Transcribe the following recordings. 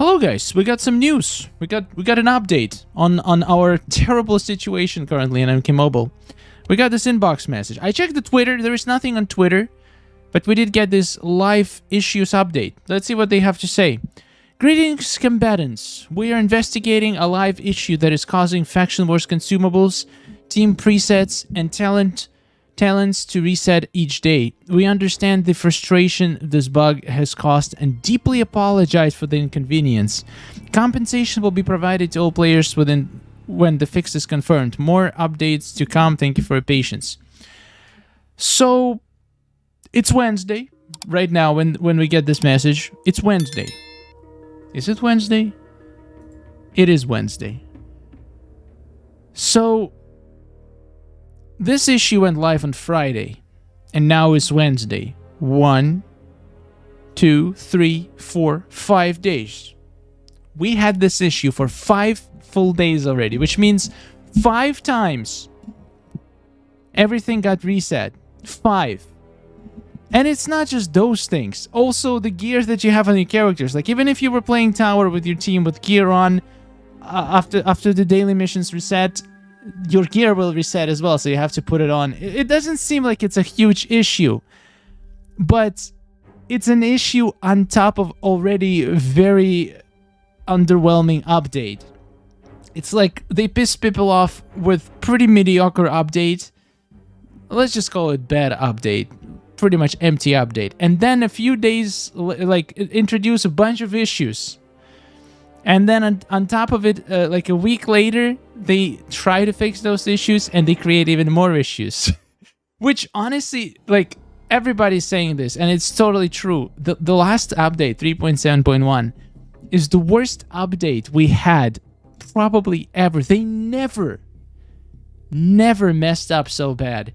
Hello guys, we got some news. We got an update on our terrible situation currently in MKX Mobile. We got this inbox message. I checked the Twitter, there is nothing on Twitter, but we did get this live issues update. Let's see what they have to say. Greetings, combatants. We are investigating a live issue that is causing Faction Wars consumables, team presets, and talents to reset each day. We understand the frustration this bug has caused and deeply apologize for the inconvenience. Compensation will be provided to all players when the fix is confirmed. More updates to come. Thank you for your patience. So, it's Wednesday. Right now, when we get this message, it's Wednesday. Is it Wednesday? It is Wednesday. So, this issue went live on Friday, and now it's Wednesday. 1, 2, 3, 4, 5 days. We had this issue for 5 full days already, which means 5 times everything got reset. 5. And it's not just those things. Also, the gear that you have on your characters. Like, even if you were playing Tower with your team with gear on, after the daily missions reset, your gear will reset as well, so you have to put it on. It doesn't seem like it's a huge issue, but it's an issue on top of already very underwhelming update. It's like they piss people off with pretty mediocre update. Let's just call it bad update. Pretty much empty update. And then a few days, like, introduce a bunch of issues. And then on top of it, like a week later, they try to fix those issues and they create even more issues. Which, honestly, like, everybody's saying this, and it's totally true. The last update, 3.7.1, is the worst update we had probably ever. They never messed up so bad.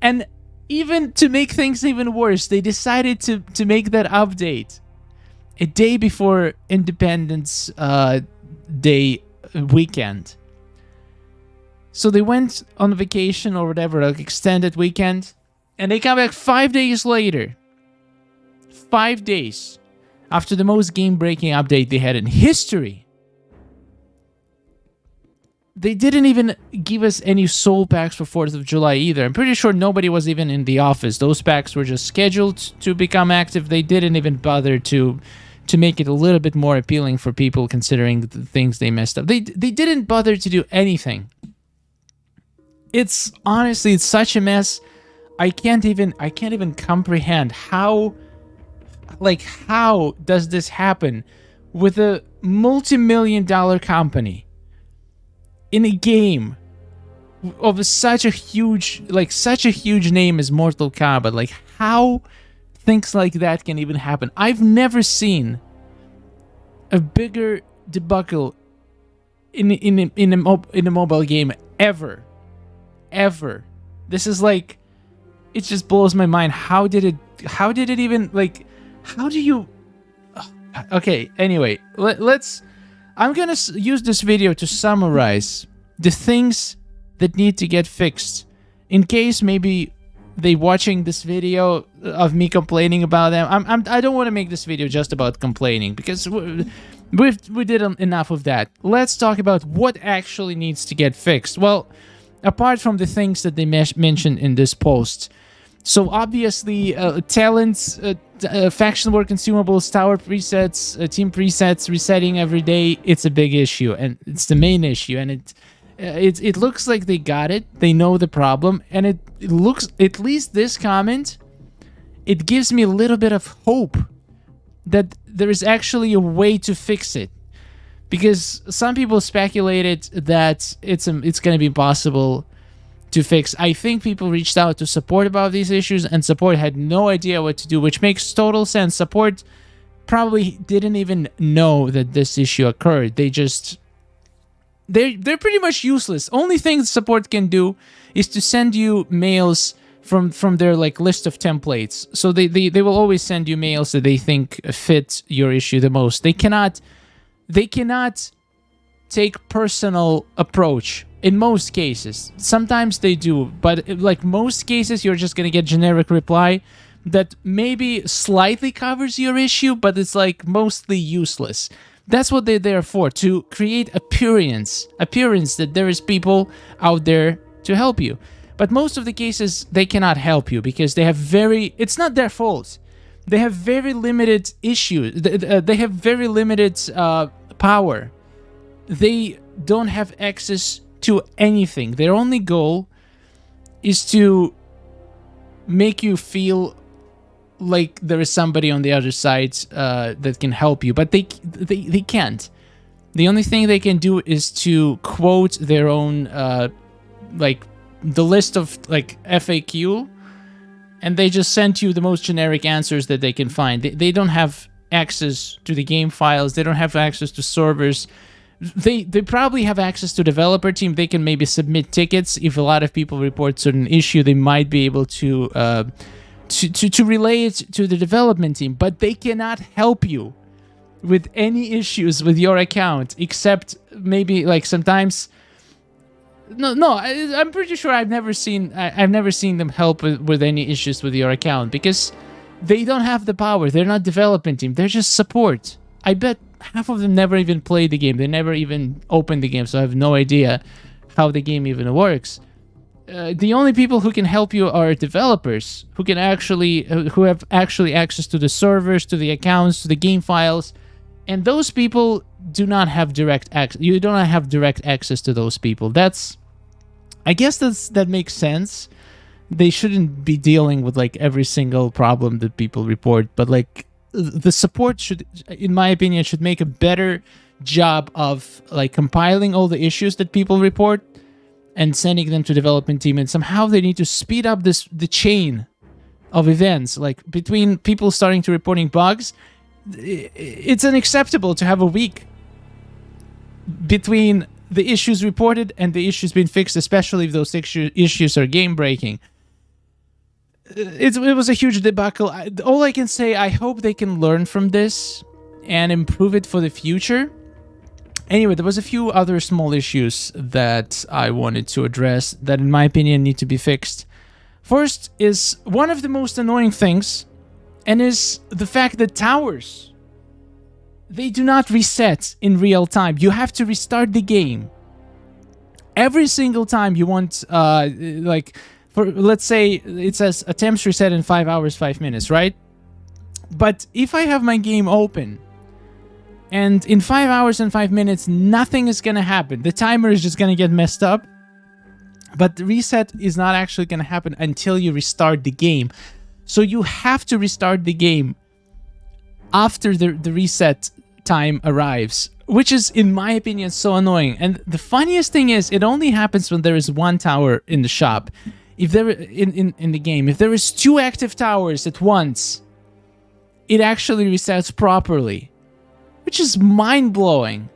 And even to make things even worse, they decided to make that update a day before Independence Day weekend. So they went on vacation or whatever, like extended weekend, and they come back 5 days later. 5 days after the most game-breaking update they had in history. They didn't even give us any soul packs for 4th of July either. I'm pretty sure nobody was even in the office. Those packs were just scheduled to become active. They didn't even bother to make it a little bit more appealing for people, considering the things they messed up. They didn't bother to do anything. It's honestly, it's such a mess. I can't even comprehend how does this happen with a multi-million-dollar company in a game of such a huge name as Mortal Kombat. Like, how things like that can even happen? I've never seen a bigger debacle in a mobile game ever. This is like, it just blows my mind. How did it even, like, how do you... Okay, anyway, I'm gonna use this video to summarize the things that need to get fixed, in case maybe they watching this video of me complaining about them. I don't want to make this video just about complaining, because we did enough of that. Let's talk about what actually needs to get fixed. Well, apart from the things that they mentioned in this post. So obviously, talents, faction war consumables, tower presets, team presets resetting every day, it's a big issue, and it's the main issue, and it looks like they got it. They know the problem, and it looks, at least this comment, it gives me a little bit of hope that there is actually a way to fix it. Because some people speculated that it's going to be impossible to fix. I think people reached out to support about these issues, and support had no idea what to do, which makes total sense. Support probably didn't even know that this issue occurred. They're pretty much useless. Only thing support can do is to send you mails from their, like, list of templates. So they will always send you mails that they think fit your issue the most. They cannot take personal approach in most cases. Sometimes they do, but like most cases, you're just gonna get generic reply that maybe slightly covers your issue, but it's like mostly useless. That's what they're there for, to create appearance that there is people out there to help you. But most of the cases, they cannot help you because they have it's not their fault. They have very limited issues. They have very limited power. They don't have access to anything. Their only goal is to make you feel like there is somebody on the other side that can help you, but they can't. The only thing they can do is to quote their own like the list of like FAQ, and they just send you the most generic answers that they can find. They don't have access to the game files. They don't have access to servers. They probably have access to developer team. They can maybe submit tickets. If a lot of people report certain issue, they might be able to relay it to the development team, but they cannot help you with any issues with your account, except maybe like sometimes. I'm pretty sure I've never seen them help with any issues with your account because they don't have the power. They're not development team. They're just support. I bet half of them never even played the game. They never even opened the game, so I have no idea how the game even works. The only people who can help you are developers who have actually access to the servers, to the accounts, to the game files, and those people do not have direct access. You do not have direct access to those people. I guess that makes sense. They shouldn't be dealing with like every single problem that people report, but like the support should, in my opinion, should make a better job of like compiling all the issues that people report and sending them to development team, and somehow they need to speed up the chain of events, like between people starting to reporting bugs. It's unacceptable to have a week between the issues reported and the issues being fixed, especially if those issues are game breaking. It was a huge debacle. All I can say, I hope they can learn from this and improve it for the future. Anyway, there was a few other small issues that I wanted to address that, in my opinion, need to be fixed. First is one of the most annoying things, and is the fact that towers, they do not reset in real time. You have to restart the game every single time you want, let's say it says attempts reset in 5 hours, 5 minutes, right? But if I have my game open and in 5 hours and 5 minutes, nothing is going to happen. The timer is just going to get messed up, but the reset is not actually going to happen until you restart the game. So you have to restart the game after the reset time arrives, which is, in my opinion, so annoying. And the funniest thing is, it only happens when there is one tower in the shop. If there in the game, if there is 2 active towers at once, it actually resets properly, which is mind-blowing.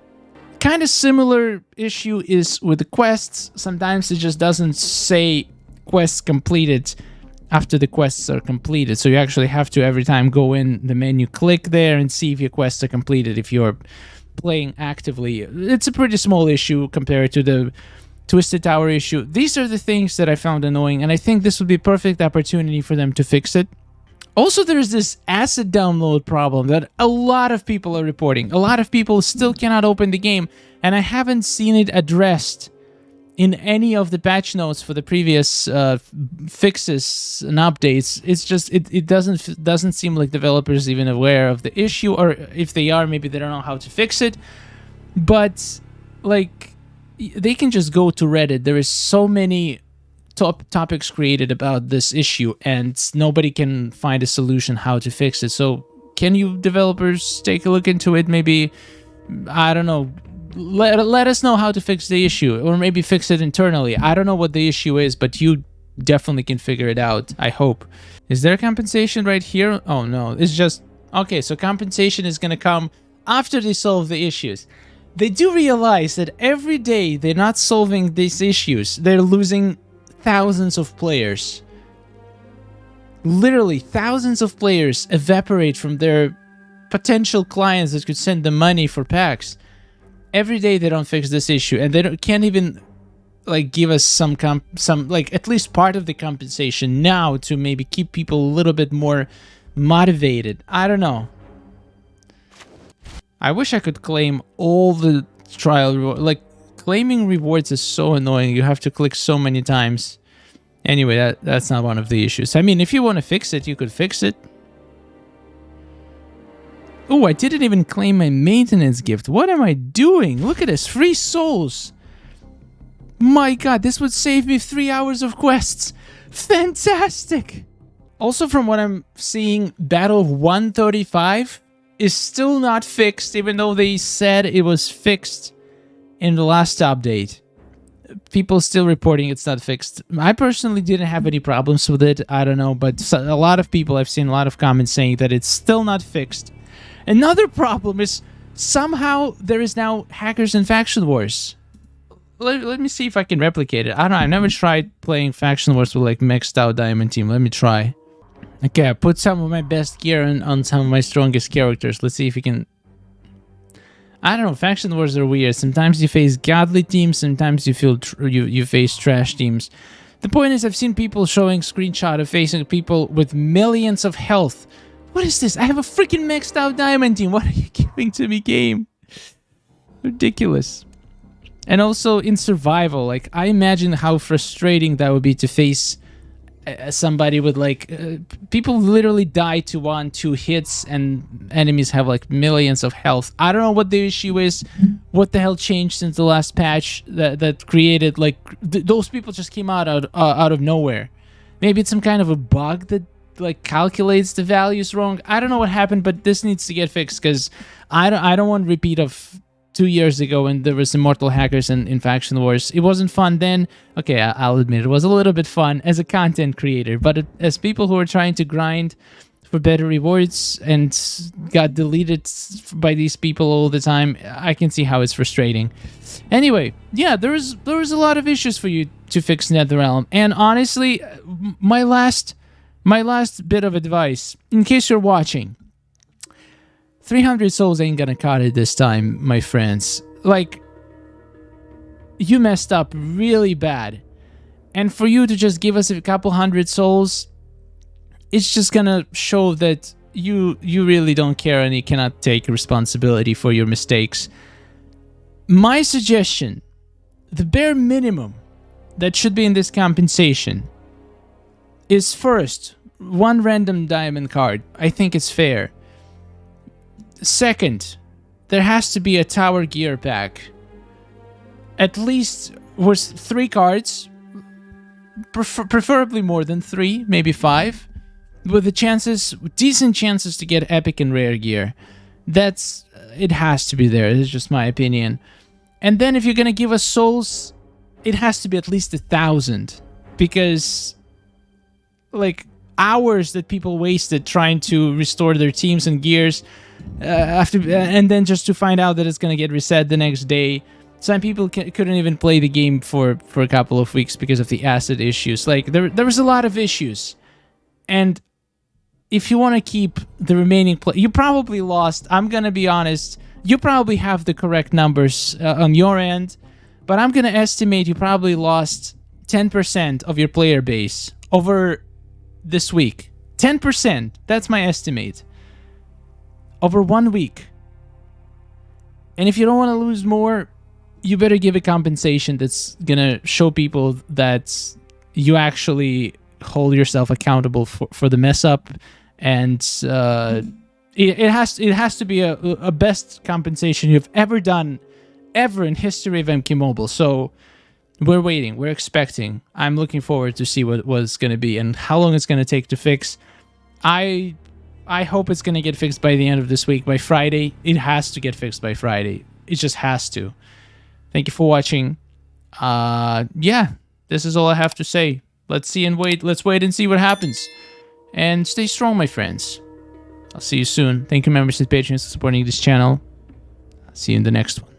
Kind of similar issue is with the quests. Sometimes it just doesn't say quests completed after the quests are completed. So you actually have to, every time, go in the menu, click there, and see if your quests are completed if you're playing actively. It's a pretty small issue compared to the Twisted Tower issue. These are the things that I found annoying, and I think this would be a perfect opportunity for them to fix it. Also, there's this asset download problem that a lot of people are reporting. A lot of people still cannot open the game, and I haven't seen it addressed in any of the patch notes for the previous fixes and updates. It's just it doesn't seem like developers even aware of the issue, or if they are, maybe they don't know how to fix it. But like, they can just go to Reddit. There is so many topics created about this issue, and nobody can find a solution how to fix it. So can you developers take a look into it? Maybe, I don't know, let us know how to fix the issue, or maybe fix it internally. I don't know what the issue is, but you definitely can figure it out, I hope. Is there compensation right here? Oh no, it's just, okay, so compensation is gonna come after they solve the issues. They do realize that every day they're not solving these issues, they're losing thousands of players. Literally thousands of players evaporate from their potential clients that could send them money for packs. Every day they don't fix this issue, and they can't even like give us some like at least part of the compensation now to maybe keep people a little bit more motivated. I don't know. I wish I could claim all the trial reward. Like, claiming rewards is so annoying. You have to click so many times. Anyway, that's not one of the issues. I mean, if you want to fix it, you could fix it. Oh, I didn't even claim my maintenance gift. What am I doing? Look at this. Free souls. My god, this would save me 3 hours of quests. Fantastic. Also, from what I'm seeing, Battle 135 is still not fixed, even though they said it was fixed in the last update. People still reporting it's not fixed. I personally didn't have any problems with it. I don't know, but a lot of people, I've seen a lot of comments saying that it's still not fixed. Another problem is somehow there is now hackers in Faction Wars. Let me see if I can replicate it. I don't know. I've never tried playing Faction Wars with like maxed out Diamond Team. Let me try. Okay, I put some of my best gear on some of my strongest characters. Let's see if we can... I don't know. Faction Wars are weird. Sometimes you face godly teams. Sometimes you feel you face trash teams. The point is, I've seen people showing screenshot of facing people with millions of health. What is this? I have a freaking maxed out Diamond Team. What are you giving to me, game? Ridiculous. And also in survival, like, I imagine how frustrating that would be to face somebody with, like, people literally die to 1-2 hits and enemies have, like, millions of health. I don't know what the issue is, what the hell changed since the last patch that created, like, those people just came out of nowhere. Maybe it's some kind of a bug that, like, calculates the values wrong. I don't know what happened, but this needs to get fixed, because I don't want a repeat of 2 years ago when there was immortal hackers in Faction Wars. It wasn't fun then. Okay, I'll admit it was a little bit fun as a content creator, but as people who are trying to grind for better rewards and got deleted by these people all the time, I can see how it's frustrating. Anyway, yeah, there was a lot of issues for you to fix NetherRealm, and honestly, my last bit of advice, in case you're watching, 300 souls ain't gonna cut it this time, my friends. Like, you messed up really bad. And for you to just give us a couple hundred souls, it's just gonna show that you really don't care and you cannot take responsibility for your mistakes. My suggestion, the bare minimum that should be in this compensation is, first, 1 random diamond card. I think it's fair. Second, there has to be a tower gear pack. At least with 3 cards, preferably more than 3, maybe 5, with the chances, decent chances to get epic and rare gear. It has to be there. It's just my opinion. And then if you're gonna give us souls, it has to be at least 1,000, because, like, hours that people wasted trying to restore their teams and gears, and then just to find out that it's gonna get reset the next day. Some people couldn't even play the game for a couple of weeks because of the acid issues. Like, there was a lot of issues, and if you want to keep the remaining you probably lost. I'm gonna be honest, you probably have the correct numbers on your end, but I'm gonna estimate you probably lost 10% of your player base over this week. 10%, that's my estimate. Over 1 week. And if you don't want to lose more, you better give a compensation that's gonna show people that you actually hold yourself accountable for the mess up, and it has to be a best compensation you've ever done in history of MK Mobile. So we're waiting, we're expecting. I'm looking forward to see what it's gonna be and how long it's gonna take to fix. I hope it's going to get fixed by the end of this week, by Friday. It has to get fixed by Friday. It just has to. Thank you for watching. Yeah, this is all I have to say. Let's wait and see what happens. And stay strong, my friends. I'll see you soon. Thank you, members and patrons, for supporting this channel. I'll see you in the next one.